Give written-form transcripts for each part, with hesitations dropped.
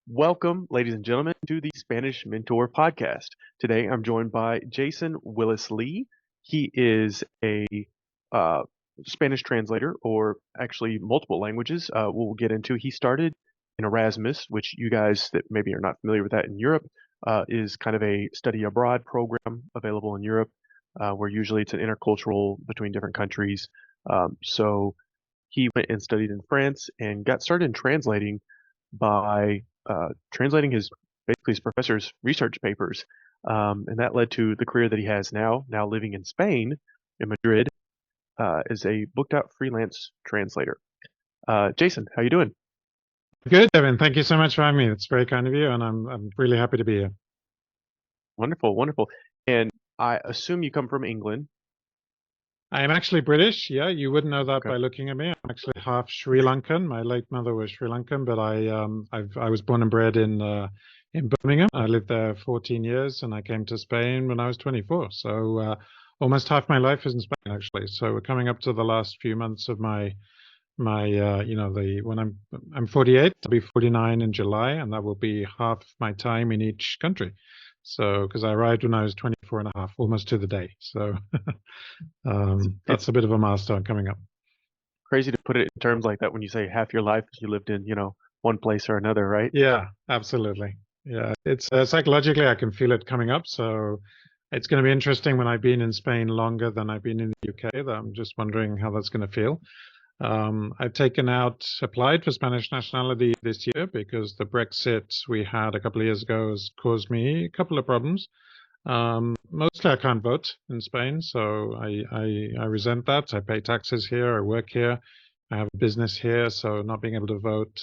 Welcome, ladies and gentlemen, to the Spanish Mentor podcast. Today, I'm joined by Jason Willis-Lee. He is a uh, Spanish translator, or actually multiple languages. We'll get into. He started in Erasmus, which you guys that maybe are not familiar with that in Europe, is kind of a study abroad program available in Europe, where usually it's an intercultural between different countries. So he went and studied in France and got started in translating by translating his professor's research papers, and that led to the career that he has now. Now living in Spain, in Madrid, as a booked out freelance translator. Jason, how you doing? Good, Evan. Thank you so much for having me. It's very kind of you, and I'm really happy to be here. Wonderful, wonderful. And I assume you come from England. I am actually British. Yeah, you wouldn't know that Okay. by looking at me. I'm actually half Sri Lankan. My late mother was Sri Lankan, but I was born and bred in Birmingham. I lived there 14 years, and I came to Spain when I was 24. So almost half my life is in Spain, actually. So we're coming up to the last few months of my when I'm 48, I'll be 49 in July, and that will be half my time in each country. So because I arrived when I was 24 and a half, almost to the day. So that's a bit of a milestone coming up. Crazy to put it in terms like that when you say half your life you lived in, one place or another, right? Yeah, absolutely. Yeah, it's psychologically I can feel it coming up. So it's going to be interesting when I've been in Spain longer than I've been in the UK. That I'm just wondering how that's going to feel. I've applied for Spanish nationality this year because the Brexit we had a couple of years ago has caused me a couple of problems. Mostly I can't vote in Spain, so I resent that. I pay taxes here, I work here, I have a business here, so not being able to vote,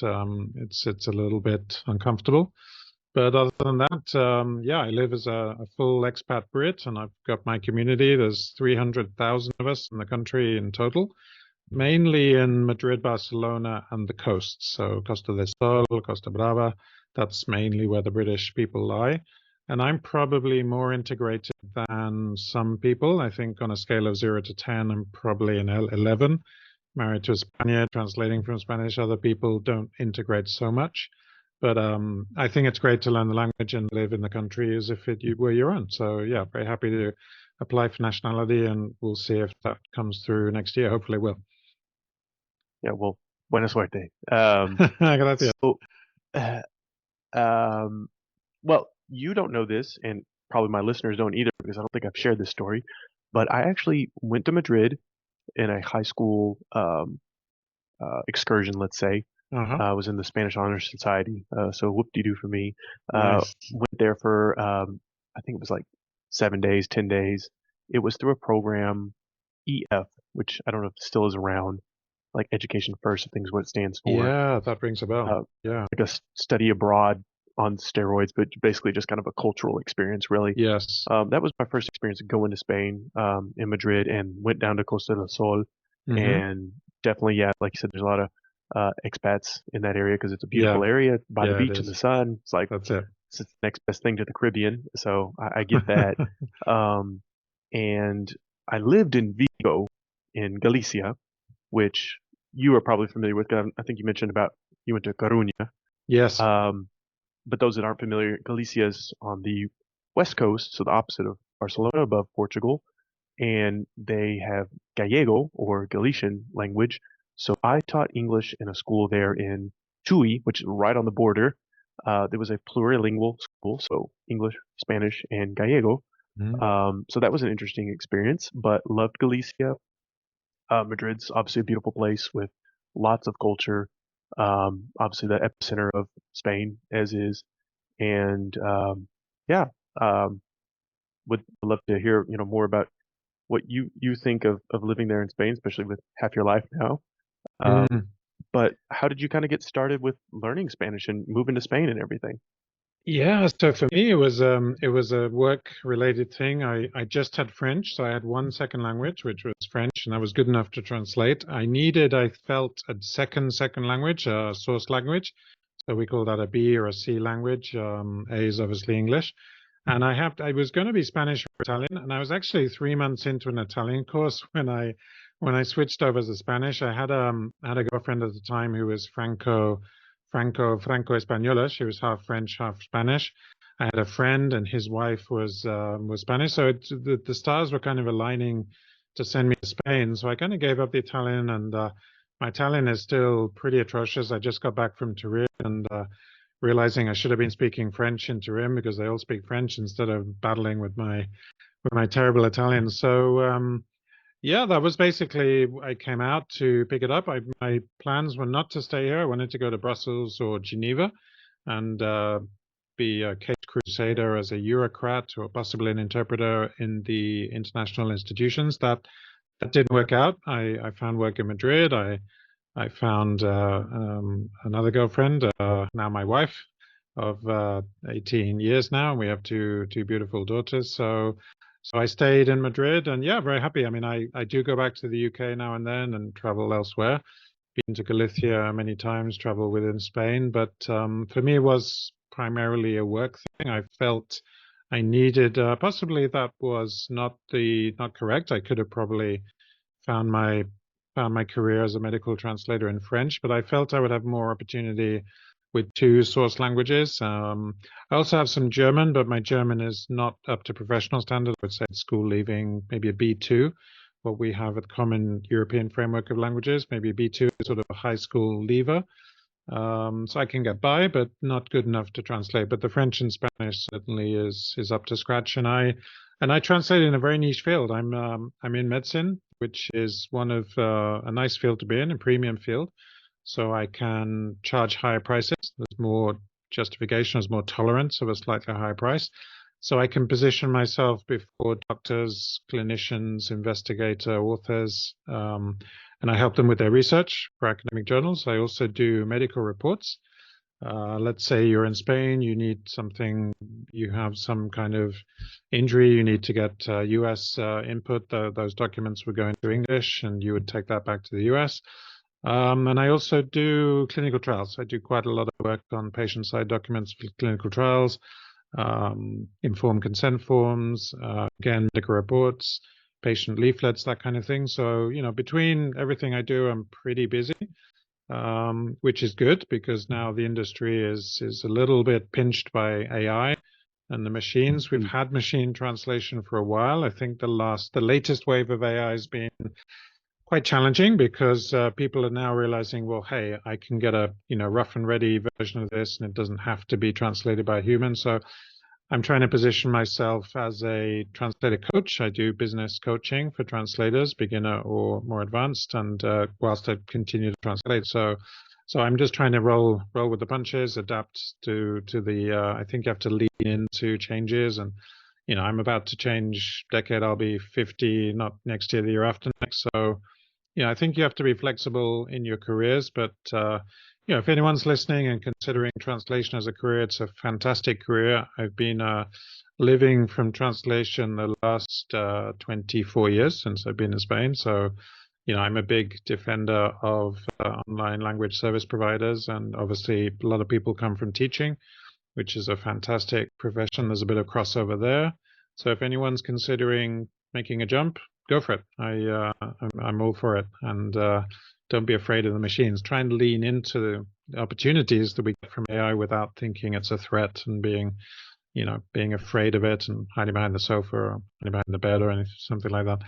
it's a little bit uncomfortable. But other than that, yeah, I live as a full expat Brit, and I've got my community. There's 300,000 of us in the country in total, mainly in Madrid, Barcelona, and the coast. So Costa del Sol, Costa Brava, that's mainly where the British people lie. And I'm probably more integrated than some people. I think on a scale of 0 to 10, I'm probably an 11. Married to a Spaniard, translating from Spanish. Other people don't integrate so much. But I think it's great to learn the language and live in the country as if it were your own. So yeah, very happy to apply for nationality, and we'll see if that comes through next year. Hopefully it will. Yeah, well, buena suerte. Gracias. So, uh, um, well, you don't know this, and probably my listeners don't either because I don't think I've shared this story. But I actually went to Madrid in a high school excursion, let's say. I was in the Spanish Honor Society, so whoop-de-doo for me. Nice. Went there for, I think it was like 7 days, 10 days. It was through a program, EF, which I don't know if it still is around, like Education First, I think is what it stands for. Yeah, that rings a bell. Yeah. Like a study abroad on steroids, but basically just kind of a cultural experience, really. Yes. That was my first experience going to Spain, in Madrid, and went down to Costa del Sol. And definitely, yeah, like you said, there's a lot of expats in that area because it's a beautiful area by the beach and the sun. It's like That's it. it's the next best thing to the Caribbean, so I get that. And I lived in Vigo in Galicia, which you are probably familiar with. I think you mentioned about you went to Coruña. Yes. But those that aren't familiar, Galicia is on the west coast, so the opposite of Barcelona, above Portugal, and they have Gallego or Galician language. So I taught English in a school there in Chuy, which is right on the border. There was a plurilingual school, so English, Spanish, and Gallego. So that was an interesting experience, but loved Galicia. Madrid's obviously a beautiful place with lots of culture. Obviously the epicenter of Spain, as is, and yeah, um, would love to hear more about what you think of living there in Spain, especially with half your life now. But how did you kind of get started with learning Spanish and moving to Spain and everything? Yeah, so for me it was a work related thing. I just had French, so I had one second language, which was French, and that was good enough to translate. I felt a second language, a source language. So we call that a B or a C language. A is obviously English. And I was going to be Spanish or Italian, and I was actually 3 months into an Italian course when I switched over to Spanish. I had a girlfriend at the time who was Franco-Española. She was half French, half Spanish. I had a friend, and his wife was Spanish. So the stars were kind of aligning to send me to Spain. So I kind of gave up the Italian, and my Italian is still pretty atrocious. I just got back from Turin, and realizing I should have been speaking French in Turin because they all speak French instead of battling with my terrible Italian. So yeah, that was basically, I came out to pick it up. My plans were not to stay here. I wanted to go to Brussels or Geneva and be a case crusader as a bureaucrat or possibly an interpreter in the international institutions. That didn't work out. I found work in Madrid. I found another girlfriend, now my wife, of 18 years now, and we have two beautiful daughters. So I stayed in Madrid, and yeah, very happy. I mean, I do go back to the UK now and then and travel elsewhere. Been to Galicia many times, travel within Spain, but for me it was primarily a work thing. I felt I needed, possibly that was not correct. I could have probably found my career as a medical translator in French, but I felt I would have more opportunity with two source languages. I also have some German, but my German is not up to professional standard. I would say school leaving, maybe a B2, what we have at Common European Framework of Languages. Maybe a B2 is sort of a high school leaver. So I can get by, but not good enough to translate. But the French and Spanish certainly is up to scratch. And I translate in a very niche field. I'm in medicine, which is one of a nice field to be in, a premium field. So I can charge higher prices. There's more justification, there's more tolerance of a slightly higher price. So I can position myself before doctors, clinicians, investigator, authors, and I help them with their research for academic journals. I also do medical reports. Let's say you're in Spain, you need something, you have some kind of injury, you need to get US input. Those documents would go into English, and you would take that back to the US. And I also do clinical trials. I do quite a lot of work on patient-side documents for clinical trials, informed consent forms, again, medical reports, patient leaflets, that kind of thing. So, between everything I do, I'm pretty busy, which is good because now the industry is a little bit pinched by AI and the machines. We've had machine translation for a while. I think the latest wave of AI has been quite challenging because people are now realizing, well, hey, I can get a rough and ready version of this, and it doesn't have to be translated by a human. So I'm trying to position myself as a translator coach. I do business coaching for translators, beginner or more advanced, and whilst I continue to translate. So I'm just trying to roll with the punches, adapt to the. I think you have to lean into changes, and I'm about to change decade. I'll be 50, not next year, the year after next. So I think you have to be flexible in your careers, but if anyone's listening and considering translation as a career, it's a fantastic career. I've been living from translation the last 24 years since I've been in Spain. So, I'm a big defender of online language service providers, and obviously a lot of people come from teaching, which is a fantastic profession. There's a bit of crossover there. So if anyone's considering making a jump, go for it. I'm all for it. And don't be afraid of the machines. Try and lean into the opportunities that we get from AI without thinking it's a threat and being afraid of it and hiding behind the sofa or hiding behind the bed or anything, something like that.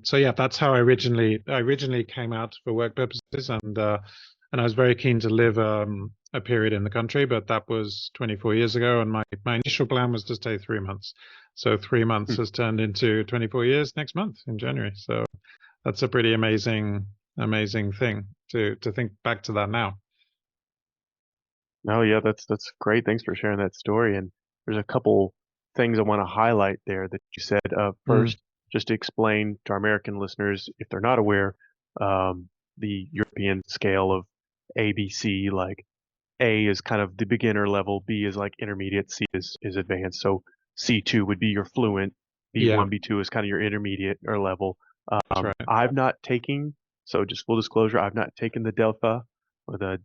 So yeah, that's how I originally came out for work purposes, and I was very keen to live a period in the country, but that was 24 years ago, and my initial plan was to stay 3 months. So 3 months has turned into 24 years next month in January. So that's a pretty amazing thing to think back to that now. No, yeah, that's great. Thanks for sharing that story. And there's a couple things I want to highlight there that you said. First, just to explain to our American listeners, if they're not aware, the European scale of ABC, like A is kind of the beginner level, B is like intermediate, C is advanced. So C2 would be your fluent, B1, B2 is kind of your intermediate or level. That's right. I've not taken, so just full disclosure, I've not taken the DELFA or the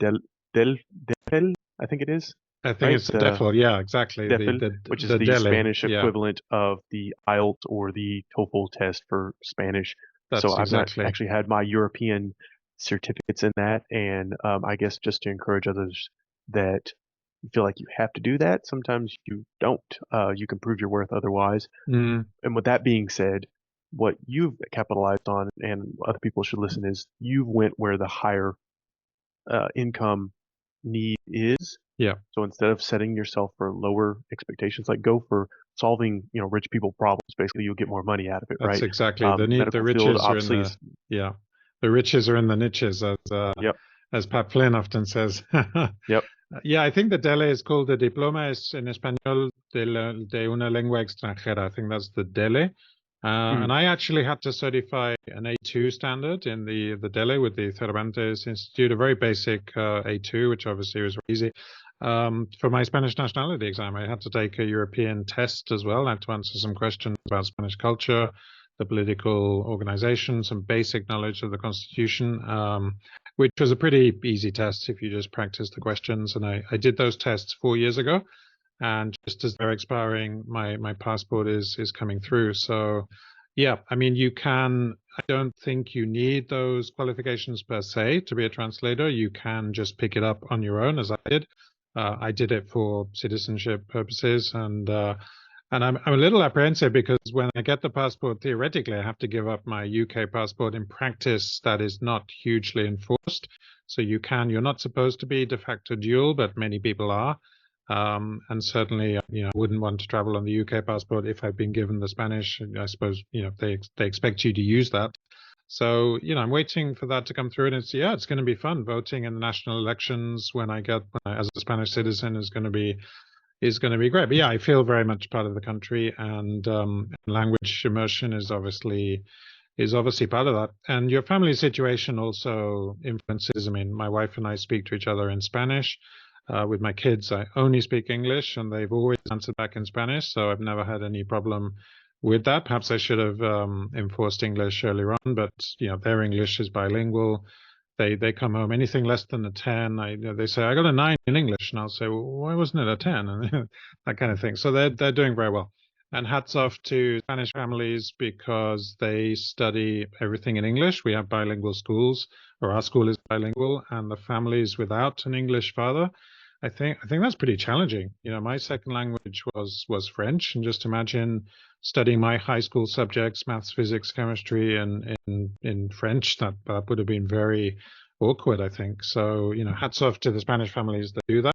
DELFEL, I think it is. I think it's the DELFEL, yeah, exactly. DELFEL, which is the Spanish equivalent of the IELTS or the TOEFL test for Spanish. That's so I've exactly. not actually had my European certificates in that, and I guess just to encourage others that feel like you have to do that. Sometimes you don't. You can prove your worth otherwise. Mm, And with that being said, what you've capitalized on, and other people should listen, is you went where the higher income need is. yeah, So instead of setting yourself for lower expectations, like go for solving, rich people problems. Basically, you'll get more money out of it, that's right? exactly the Medical field, riches are in obviously, the is yeah, the riches are in the niches, yep, as Pat Flynn often says. yep, Yeah, I think the DELE is called the Diploma es en Español de una lengua extranjera. I think that's the DELE. And mm, I actually had to certify an A2 standard in the DELE with the Cervantes Institute, a very basic A2, which obviously was very easy. For my Spanish nationality exam, I had to take a European test as well. I had to answer some questions about Spanish culture, the political organization, some basic knowledge of the Constitution. Which was a pretty easy test if you just practice the questions. And I did those tests 4 years ago. And just as they're expiring, my passport is coming through. So, yeah, I mean, I don't think you need those qualifications per se to be a translator. You can just pick it up on your own, as I did. I did it for citizenship purposes, and I'm a little apprehensive because when I get the passport, theoretically, I have to give up my UK passport. In practice, that is not hugely enforced. So you're not supposed to be de facto dual, but many people are. And certainly, I wouldn't want to travel on the UK passport if I've been given the Spanish. I suppose, they expect you to use that. So, I'm waiting for that to come through, and it's going to be fun. Voting in the national elections as a Spanish citizen is going to be great. But yeah, I feel very much part of the country, and language immersion is obviously part of that. And your family situation also influences. I mean, my wife and I speak to each other in Spanish. With my kids, I only speak English, and they've always answered back in Spanish, so I've never had any problem with that. Perhaps I should have enforced English earlier on, but their English is bilingual. They come home anything less than a 10. They say I got a 9 in English, and I'll say, well, why wasn't it a 10? And that kind of thing. So they're doing very well. And hats off to Spanish families because they study everything in English. We have bilingual schools, or our school is bilingual, and the families without an English father, I think that's pretty challenging. My second language was French, and just imagine studying my high school subjects, maths, physics, chemistry, and in French. That would have been very awkward, I think. So, hats off to the Spanish families that do that.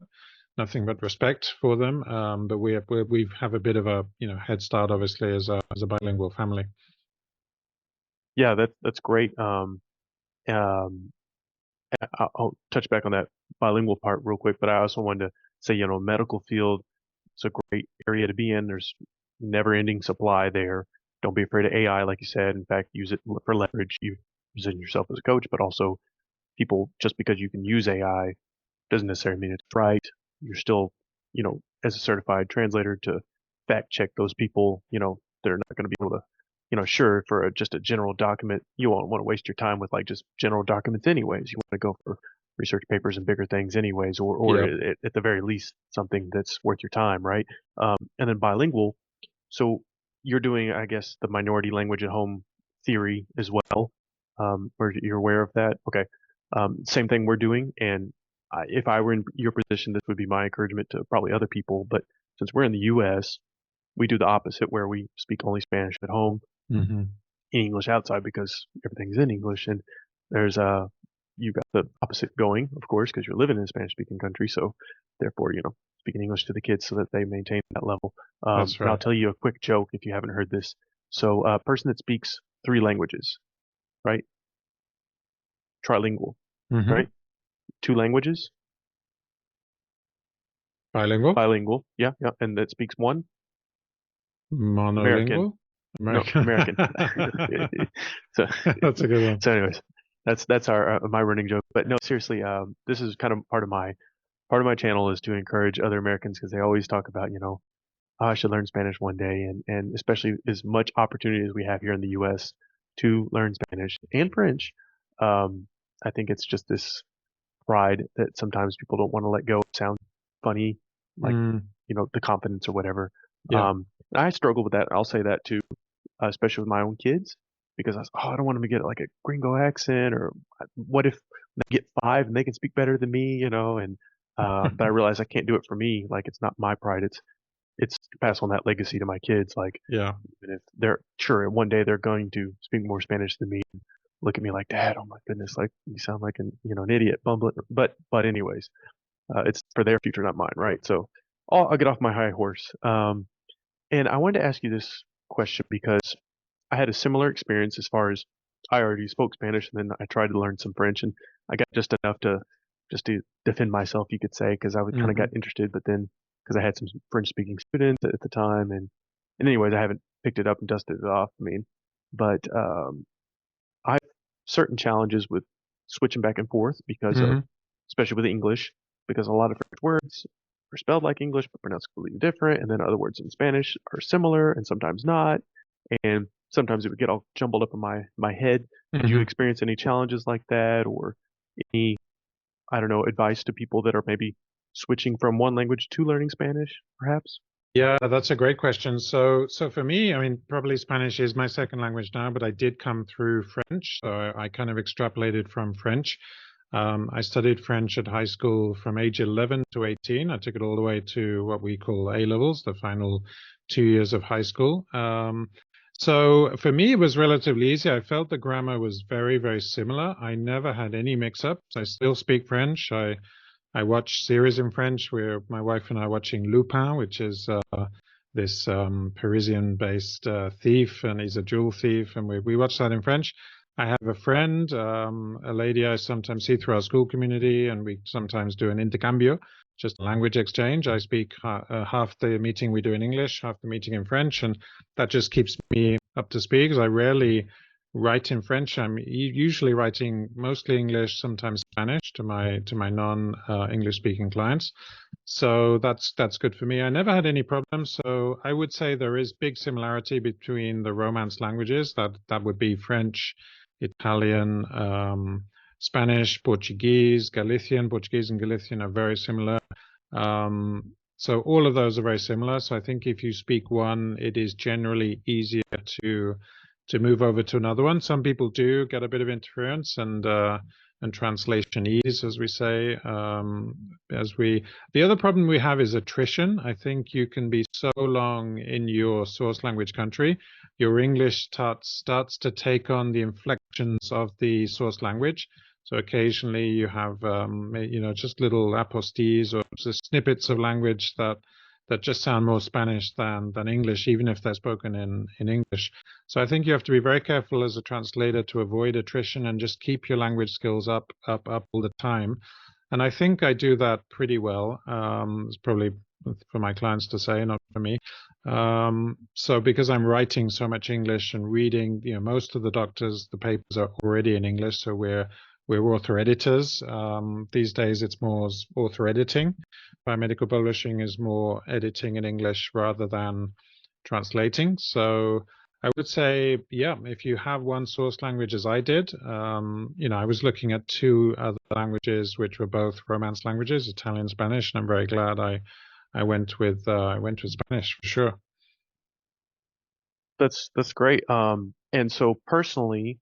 Nothing but respect for them. But we have a bit of a head start, obviously, as a bilingual family. yeah. That's great. Um, I'll touch back on that bilingual part real quick, but I also wanted to say, medical field, it's a great area to be in. There's never-ending supply there. Don't be afraid of AI, like you said. In fact, use it for leverage. You position yourself as a coach, but also people, just because you can use AI doesn't necessarily mean it's right. You're still, as a certified translator to fact check those people, they're not going to be able to, sure, for just a general document, you won't want to waste your time with like just general documents anyways. You want to go for research papers and bigger things anyways, or Yep. at the very least, something that's worth your time, right? And then bilingual. So you're doing, I guess, the minority language at home theory as well. Or you're aware of that? Okay. Same thing we're doing. And if I were in your position, this would be my encouragement to probably other people. But since we're in the U.S., we do the opposite, where we speak only Spanish at home, Hmm. English outside, because everything's in English. And there's you got the opposite going, of course, because you're living in a Spanish speaking country. So therefore, speaking English to the kids so that they maintain that level. That's And I'll right. tell you a quick joke if you haven't heard this. So a person that speaks three languages, right? Trilingual, Hmm. right? Two languages, Bilingual, bilingual. Yeah, yeah. And that speaks one, American. monolingual, No, American. American. So, That's a good one. so anyways, that's our my running joke. But no, seriously, this is kind of part of my channel is to encourage other Americans because they always talk about, "Oh, I should learn Spanish one day," and especially as much opportunity as we have here in the U.S. to learn Spanish and French. Um, I think it's just this pride that sometimes people don't want to let go. It sounds funny, like, Mm, the confidence or whatever. yeah. I struggle with that. I'll say that too, especially with my own kids. because I was, oh, I don't want them to get like a gringo accent, or what if they get five and they can speak better than me, and but I realized I can't do it for me. Like it's not my pride. It's to pass on that legacy to my kids. Like Yeah. even if they're sure one day they're going to speak more Spanish than me, look at me like, Dad, oh my goodness, like you sound like an idiot, bumbling. But anyways, it's for their future, not mine, right? So I'll get off my high horse. And I wanted to ask you this question because I had a similar experience as far as I already spoke Spanish, and then I tried to learn some French, and I got just enough to just to defend myself, you could say, because I would kind of Hmm. got interested, but then because I had some French speaking students at the time, and anyways, I haven't picked it up and dusted it off. I mean, but I have certain challenges with switching back and forth because of, Hmm. especially with English, because a lot of French words are spelled like English but pronounced completely different, and then other words in Spanish are similar and sometimes not, and sometimes it would get all jumbled up in my head. Did you Hmm. experience any challenges like that, or any, I don't know, advice to people that are maybe switching from one language to learning Spanish, perhaps? Yeah, that's a great question. So for me, I mean, probably Spanish is my second language now, but I did come through French, so I kind of extrapolated from French. I studied French at high school from age 11 to 18. I took it all the way to what we call A levels, the final 2 years of high school. So for me, it was relatively easy. I felt the grammar was very, very similar. I never had any mix-ups. I still speak French. I watch series in French where my wife and I are watching Lupin, which is this Parisian-based thief, and he's a jewel thief, and we watch that in French. I have a friend, a lady I sometimes see through our school community, and we sometimes do an intercambio, just a language exchange. I speak half the meeting we do in English, half the meeting in French, and that just keeps me up to speed because I rarely write in French. I'm usually writing mostly English, sometimes Spanish to my non English speaking clients. So that's good for me. I never had any problems. So I would say there is big similarity between the Romance languages. That would be French, Italian, Spanish, Portuguese, Galician. Portuguese and Galician are very similar. So all of those are very similar. So I think if you speak one, it is generally easier to move over to another one. Some people do get a bit of interference and translation ease, as we say. The other problem we have is attrition. I think you can be so long in your source language country, your English starts to take on the inflections of the source language. So occasionally you have, just little apostilles or just snippets of language that just sound more Spanish than English, even if they're spoken in English. So I think you have to be very careful as a translator to avoid attrition and just keep your language skills up all the time. And I think I do that pretty well. It's probably for my clients to say, not for me. So because I'm writing so much English and reading, most of the doctors, the papers are already in English, so we're author editors. These days it's more author editing. Biomedical publishing is more editing in English rather than translating. So I would say, yeah, if you have one source language as I did, I was looking at two other languages which were both Romance languages, Italian, Spanish, and I'm very glad I went with Spanish for sure. That's great. And so personally,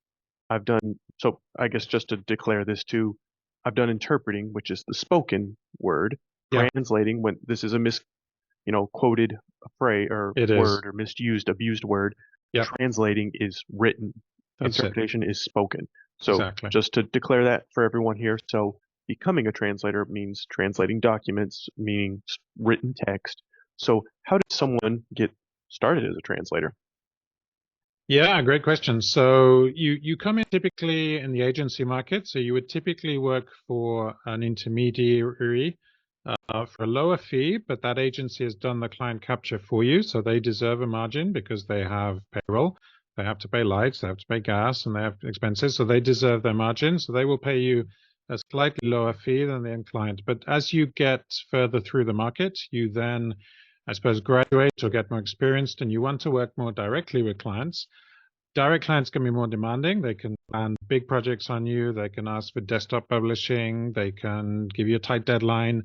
I've done, so I guess just to declare this too, I've done interpreting, which is the spoken word, Yeah, translating when this is a quoted phrase or it is. word or misused, abused word. Yeah, Translating is written. that's it. Interpretation is spoken. So Exactly. just to declare that for everyone here. So becoming a translator means translating documents, meaning written text. So how does someone get started as a translator? Yeah, great question. So you come in typically in the agency market. So you would typically work for an intermediary for a lower fee, but that agency has done the client capture for you. So they deserve a margin because they have payroll. They have to pay lights, they have to pay gas, and they have expenses. So they deserve their margin. So they will pay you a slightly lower fee than the end client. But as you get further through the market, you then, I suppose, graduate or get more experienced, and you want to work more directly with clients. Direct clients can be more demanding. They can plan big projects on you. They can ask for desktop publishing. They can give you a tight deadline.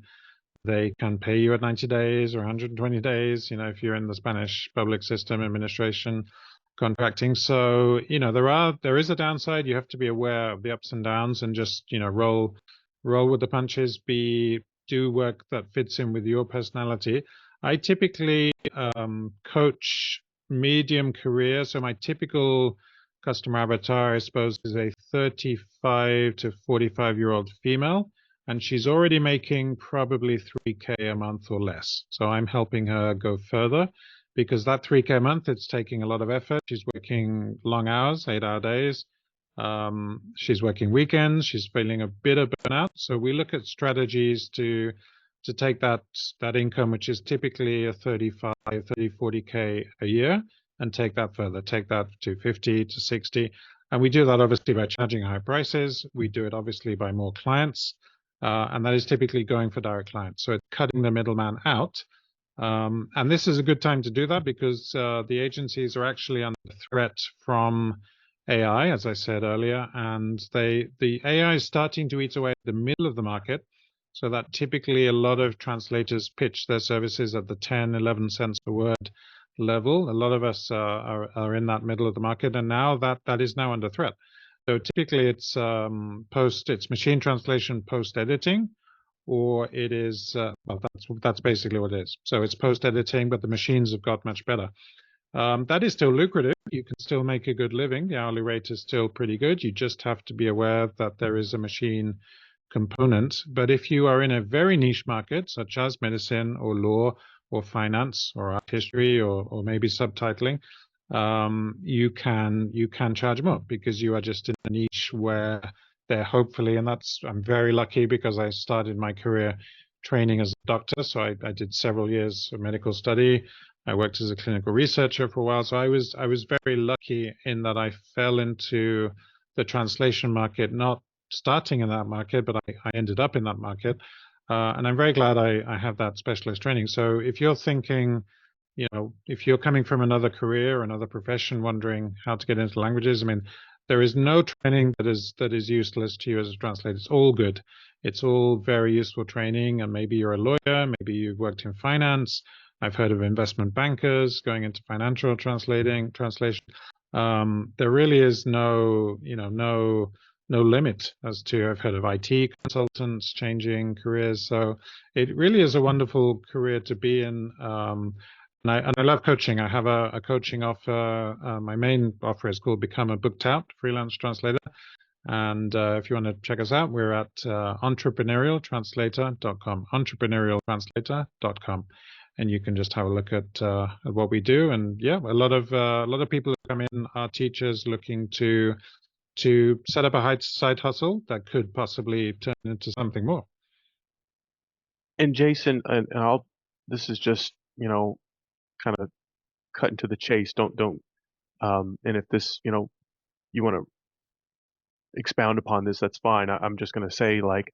They can pay you at 90 days or 120 days, if you're in the Spanish public system administration. contracting. So, there is a downside. You have to be aware of the ups and downs and just, roll with the punches, do work that fits in with your personality. I typically coach medium career. So my typical customer avatar, I suppose, is a 35 to 45-year-old female, and she's already making probably 3K a month or less. So I'm helping her go further because that 3K a month, it's taking a lot of effort. She's working long hours, 8-hour days. She's working weekends. She's feeling a bit of burnout. So we look at strategies to take that income, which is typically a 35, 30, 40K a year, and take that further, take that to 50 to 60. And we do that obviously by charging high prices. We do it obviously by more clients. And that is typically going for direct clients. So it's cutting the middleman out. And this is a good time to do that because the agencies are actually under threat from AI, as I said earlier, and the AI is starting to eat away at the middle of the market. So that typically a lot of translators pitch their services at the 10, 11 cents a word level. A lot of us are in that middle of the market, and now that is now under threat. So typically it's it's machine translation post editing, or it is well, that's basically what it is. So it's post editing, but the machines have got much better. That is still lucrative. You can still make a good living. The hourly rate is still pretty good. You just have to be aware that there is a machine component. But if you are in a very niche market, such as medicine or law or finance or art history or maybe subtitling, you can charge more because you are just in a niche where they're hopefully, and I'm very lucky because I started my career training as a doctor. So I did several years of medical study. I worked as a clinical researcher for a while. So I was very lucky in that I fell into the translation market, not starting in that market, but I ended up in that market. And I'm very glad I have that specialist training. So if you're thinking, if you're coming from another career, another profession, wondering how to get into languages, I mean, there is no training that is useless to you as a translator. It's all good. It's all very useful training. And maybe you're a lawyer, maybe you've worked in finance. I've heard of investment bankers going into financial translation. There really is no limit as to, I've heard of IT consultants changing careers. So it really is a wonderful career to be in. And I love coaching. I have a coaching offer. My main offer is called Become a Booked Out Freelance Translator. And if you want to check us out, we're at entrepreneurialtranslator.com, entrepreneurialtranslator.com. And you can just have a look at what we do. And yeah, a lot of people who come in are teachers looking to set up a side hustle that could possibly turn into something more. And Jason, this is just, kind of cut into the chase. Don't, and if this, you want to expound upon this, that's fine. I'm just going to say, like,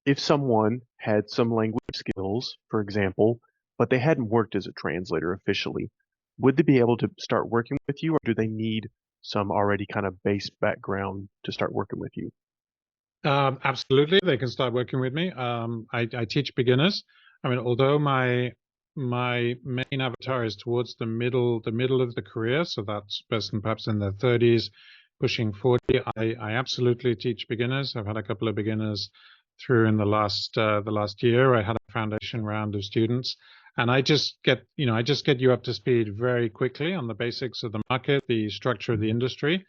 if someone had some language skills, for example, but they hadn't worked as a translator officially, would they be able to start working with you, or do they need some already kind of base background to start working with you? Absolutely, they can start working with me. I teach beginners. I mean, although my main avatar is towards the middle of the career, so that's person perhaps in their 30s, pushing 40. I absolutely teach beginners. I've had a couple of beginners through in the last year. I had a foundation round of students, and I just get you up to speed very quickly on the basics of the market, the structure of the industry.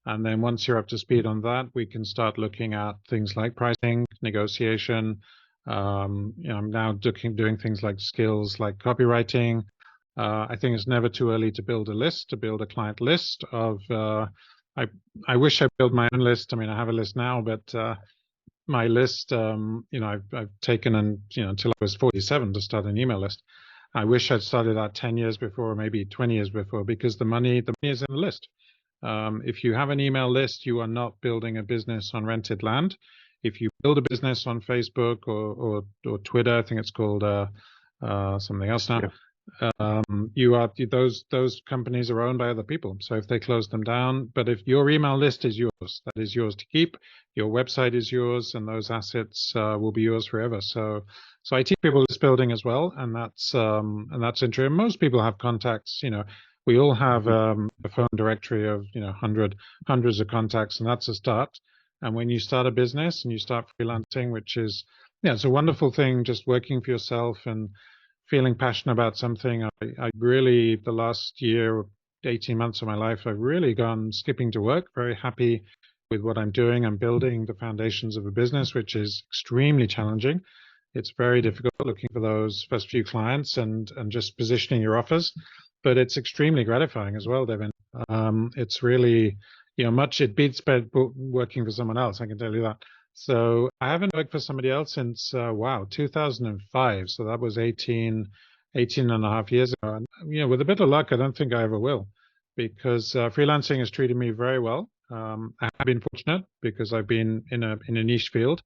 And then once you're up to speed on that, we can start looking at things like pricing, negotiation. I'm now doing things like skills like copywriting. I think it's never too early to build a client list of. I wish I built my own list. I mean, I have a list now, but my list, I've taken until I was 47 to start an email list. I wish I'd started that 10 years before, or maybe 20 years before, because the money is in the list. If you have an email list, you are not building a business on rented land. If you build a business on Facebook or Twitter, I think it's called something else now. Yeah. Those companies are owned by other people. So if they close them down, but if your email list is yours, that is yours to keep. Your website is yours, and those assets will be yours forever. So I teach people list building as well, and that's interesting. Most people have contacts. We all have Mhm. a phone directory of hundreds of contacts, and that's a start. And when you start a business and you start freelancing, which is it's a wonderful thing, just working for yourself and feeling passionate about something. I really, the last year, 18 months of my life, I've really gone skipping to work, very happy with what I'm doing. I'm building the foundations of a business, which is extremely challenging. It's very difficult looking for those first few clients and just positioning your offers, but it's extremely gratifying as well, Devin. It's really, it beats working for someone else, I can tell you that. So I haven't worked for somebody else since, 2005. So that was 18 and a half years ago. And, with a bit of luck, I don't think I ever will, because freelancing has treated me very well. I have been fortunate because I've been in a niche field,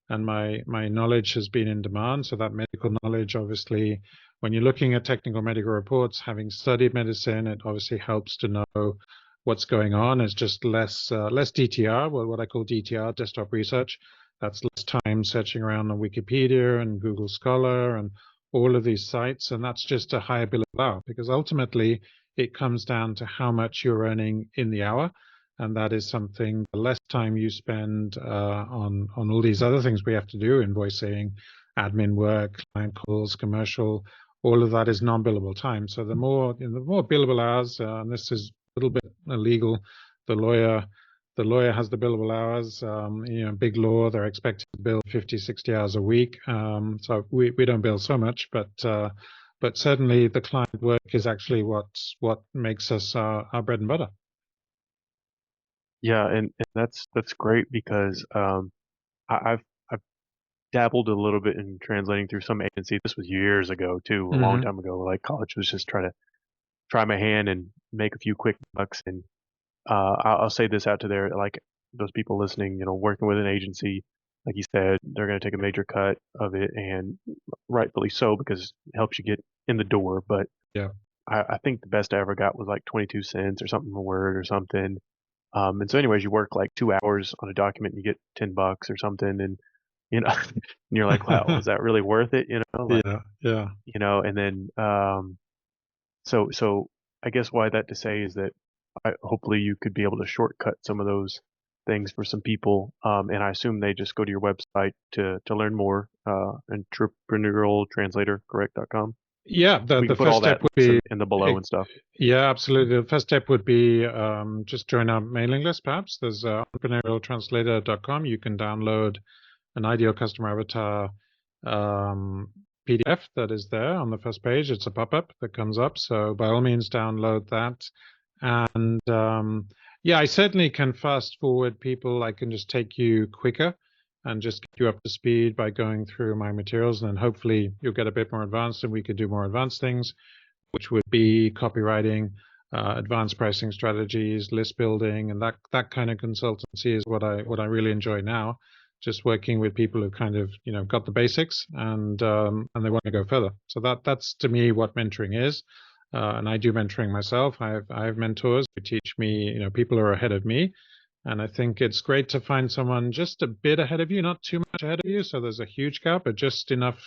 and my knowledge has been in demand. So that medical knowledge, obviously, when you're looking at technical medical reports, having studied medicine, it obviously helps to know what's going on. It's just less DTR, what I call DTR, desktop research. That's less time searching around on Wikipedia and Google Scholar and all of these sites, and that's just a higher bill of hour, because ultimately it comes down to how much you're earning in the hour. And that is something, the less time you spend on all these other things we have to do, invoicing, admin work, client calls, commercial, all of that is non-billable time. So the more billable hours, and this is a little bit illegal, the lawyer has the billable hours. Big law, they're expected to bill 50, 60 hours a week. So we don't bill so much, but certainly the client work is actually what makes us our bread and butter. Yeah, and that's great because I've dabbled a little bit in translating through some agency. This was years ago too, a long Mm-hmm. time ago. Like college was just try my hand and make a few quick bucks. And I'll say this out to there, like those people listening, working with an agency, like you said, they're going to take a major cut of it, and rightfully so because it helps you get in the door. But Yeah. I think the best I ever got was like 22 cents or something a word or something. And so anyways, you work like 2 hours on a document and you get $10 or something. And, and you're like, wow, was that really worth it? Like, Yeah, yeah. and then, so I guess why that to say is that hopefully you could be able to shortcut some of those things for some people. And I assume they just go to your website to learn more, Entrepreneurial Translator, correct.com. Yeah, We the can put first all that step would links be, in the below and stuff. yeah, absolutely. The first step would be just join our mailing list, perhaps. There's entrepreneurialtranslator.com. You can download an ideal customer avatar PDF that is there on the first page. It's a pop-up that comes up. So by all means, download that. And yeah, I certainly can fast forward people. I can just take you quicker and just get you up to speed by going through my materials. And then hopefully you'll get a bit more advanced and we could do more advanced things, which would be copywriting, advanced pricing strategies, list building, and that kind of consultancy is what I really enjoy now. Just working with people who kind of got the basics and they want to go further. So that's to me what mentoring is. And I do mentoring myself. I have mentors who teach me, people who are ahead of me. And I think it's great to find someone just a bit ahead of you, not too much ahead of you. So there's a huge gap, but just enough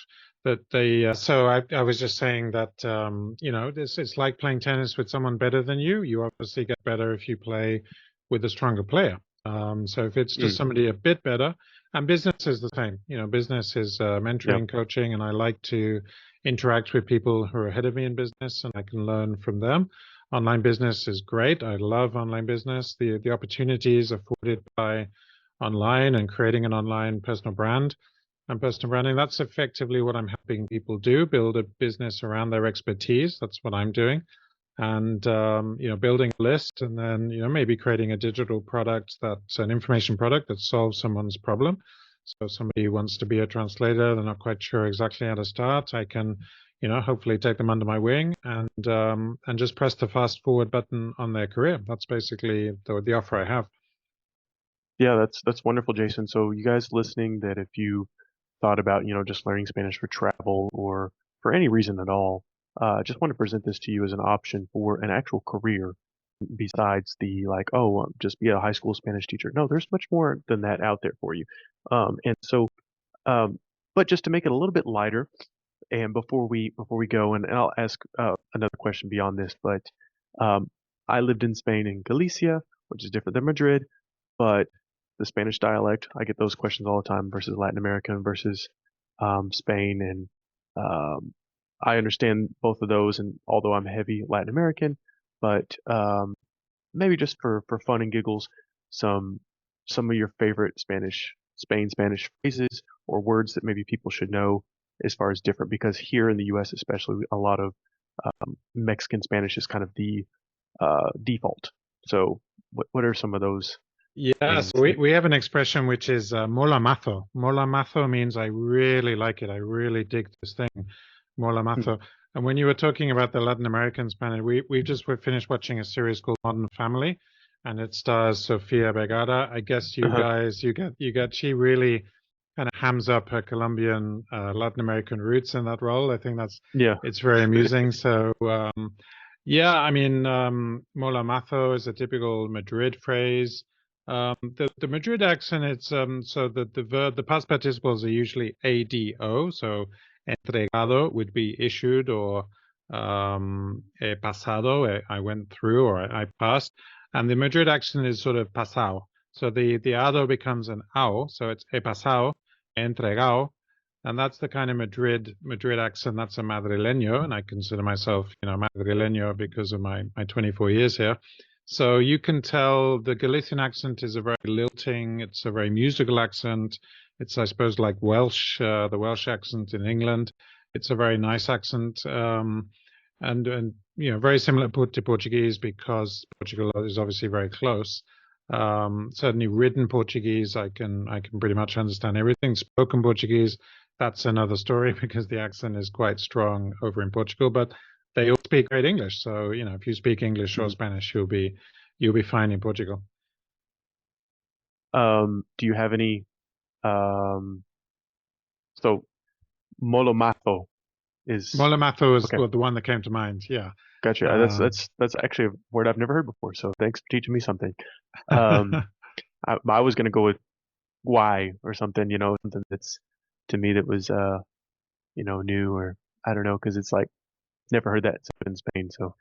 that they. So I was just saying that, this it's like playing tennis with someone better than you. You obviously get better if you play with a stronger player. So if it's just Mm, somebody a bit better, and business is the same. Business is yep. mentoring, coaching, and I like to interact with people who are ahead of me in business, and I can learn from them. Online business is great. I love online business. The opportunities afforded by online and creating an online personal brand and personal branding. That's effectively what I'm helping people do, build a business around their expertise. That's what I'm doing. And building a list and then maybe creating a digital product that's an information product that solves someone's problem. So if somebody wants to be a translator, they're not quite sure exactly how to start. I can, hopefully take them under my wing and just press the fast forward button on their career. That's basically the offer I have. Yeah, that's wonderful, Jason. So you guys listening, that if you thought about, just learning Spanish for travel or for any reason at all, just want to present this to you as an option for an actual career besides the like, oh, just be a high school Spanish teacher. No, there's much more than that out there for you. And so, um, but just to make it a little bit lighter, and before we go, and I'll ask another question beyond this, but Um, I lived in Spain in Galicia, which is different than Madrid, but the Spanish dialect, I get those questions all the time versus Latin American versus Spain. And I understand both of those. And although I'm heavy Latin American, but maybe just for fun and giggles, some some of your favorite Spanish phrases or words that maybe people should know as far as different, because here in the U.S. especially, a lot of Mexican Spanish is kind of the default. So what are some of those Yeah, things so that? we have an expression which is mola mazo. Mola mazo means I really like it. I really dig this thing, mola Hmm, mazo. And when you were talking about the Latin American Spanish, we finished watching a series called Modern Family, and it stars Sofia Vergara. I guess you uh-huh, guys, you get, she really kind of hams up her Colombian Latin American roots in that role. I think yeah. it's very amusing. So yeah, I mean, mola mazo is a typical Madrid phrase. The Madrid accent, it's so the verb, the past participles are usually ado. So entregado would be issued, or he pasado, I went through, or I passed. And the Madrid accent is sort of pasado. So the ado becomes an ao, so it's he pasado, entregado, and that's the kind of Madrid accent. That's a madrileño, and I consider myself, madrileño because of my 24 years here. So you can tell the Galician accent is a very lilting. It's a very musical accent. It's, I suppose, like Welsh, the Welsh accent in England. It's a very nice accent, and very similar to Portuguese because Portugal is obviously very close. Certainly, written Portuguese, I can pretty much understand everything. Spoken Portuguese, that's another story because the accent is quite strong over in Portugal, but they all speak great English. So, if you speak English or Mhm. Spanish, you'll be fine in Portugal. Do you have any um, so Molomato is Molamato is okay. the one that came to mind. Yeah. Gotcha. Uh, That's actually a word I've never heard before. So thanks for teaching me something. Um, I was gonna go with why or something, something that's to me that was new, or I don't know, because it's like never heard that except in Spain. So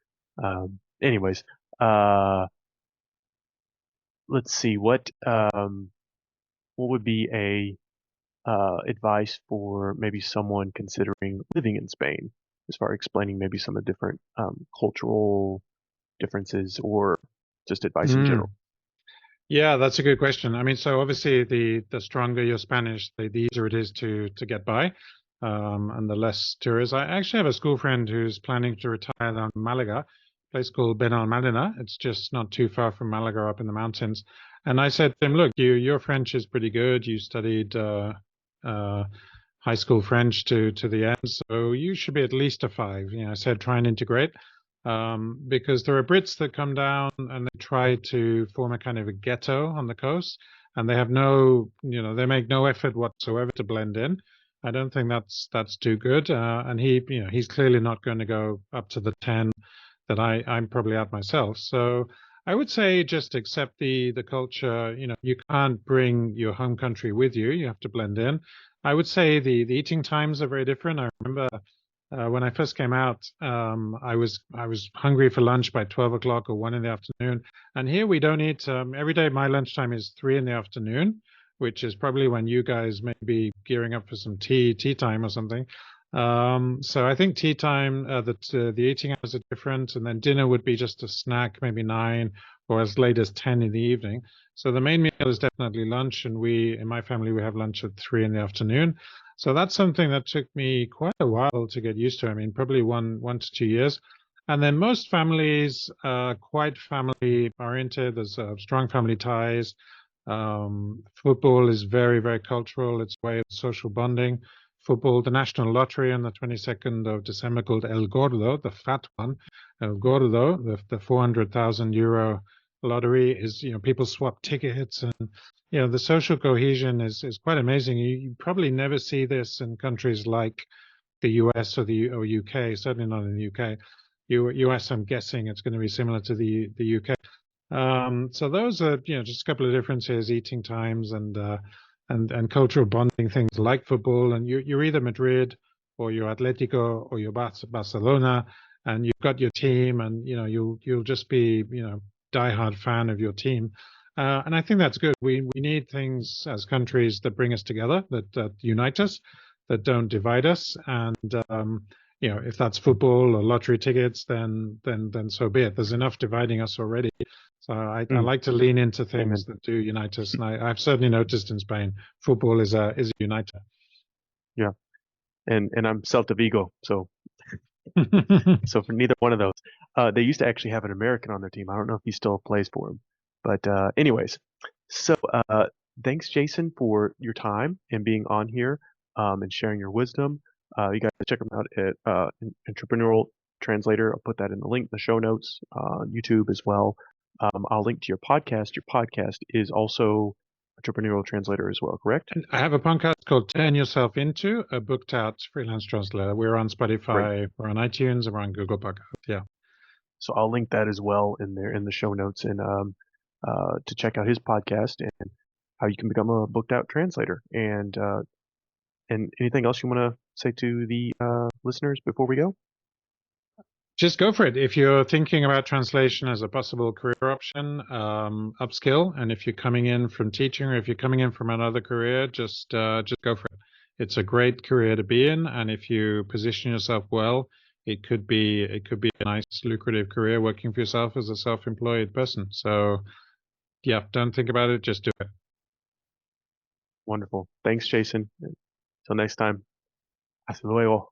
anyways, uh let's see what would be a advice for maybe someone considering living in Spain, as far as explaining maybe some of the different cultural differences, or just advice in general. mm. Yeah, that's a good question. I mean, so obviously the stronger your Spanish, the easier it is to get by, and the less tourists. I actually have a school friend who's planning to retire down in Malaga, a place called Benalmádena. It's just not too far from Malaga, up in the mountains. And I said to him, "Look, your French is pretty good. You studied uh, high school French to the end, so you should be at least a five." I said, "Try and integrate." Because there are Brits that come down and they try to form a kind of a ghetto on the coast, and they have they make no effort whatsoever to blend in. I don't think that's too good. And he's clearly not going to go up to the 10 that I'm probably at myself. So I would say just accept the culture. You can't bring your home country with you. You have to blend in. I would say the eating times are very different. I remember when I first came out, I was hungry for lunch by 12 o'clock or 1 in the afternoon. And here we don't eat every day. My lunchtime is 3 in the afternoon, which is probably when you guys may be gearing up for some tea time or something. So I think tea time, the eating hours are different, and then dinner would be just a snack, maybe 9 or as late as 10 in the evening. So the main meal is definitely lunch, and in my family, we have lunch at 3 in the afternoon. So that's something that took me quite a while to get used to. I mean, probably 1 to 2 years. And then most families are quite family oriented. There's strong family ties. Football is very, very cultural. It's a way of social bonding. Football, the national lottery on the 22nd of December called El Gordo, the fat one. El Gordo, the 400,000 euro lottery is, people swap tickets, and the social cohesion is quite amazing. You probably never see this in countries like the US or UK. Certainly not in the UK. US, I'm guessing it's going to be similar to the UK. So those are just a couple of differences: eating times and cultural bonding things like football. And you're either Madrid or you're Atletico or you're Barcelona. and you've got your team, and you'll just be diehard fan of your team. And I think that's good. We need things as countries that bring us together, that unite us, that don't divide us. And if that's football or lottery tickets, then so be it. There's enough dividing us already. So I Mm, like to lean into things amen. that do unite us. And I've certainly noticed in Spain, football is a uniter. Yeah. And I'm Celta Vigo, so for neither one of those. They used to actually have an American on their team. I don't know if he still plays for them. But anyways, so thanks, Jason, for your time and being on here and sharing your wisdom. You guys check them out at Entrepreneurial Translator. I'll put that in the link in the show notes, YouTube as well. I'll link to your podcast. Your podcast is also Entrepreneurial Translator as well, correct? I have a podcast called Turn Yourself Into a Booked Out Freelance Translator. We're on Great. Spotify, we're on iTunes, and we're on Google Podcasts. Yeah. So I'll link that as well in there in the show notes and to check out his podcast and how you can become a booked out translator. And anything else you want to say to the listeners before we go? Just go for it. If you're thinking about translation as a possible career option, upskill. And if you're coming in from teaching, or if you're coming in from another career, just go for it. It's a great career to be in, and if you position yourself well, it could be a nice, lucrative career working for yourself as a self-employed person. So, yeah, don't think about it. Just do it. Wonderful. Thanks, Jason. Until next time. Hasta luego.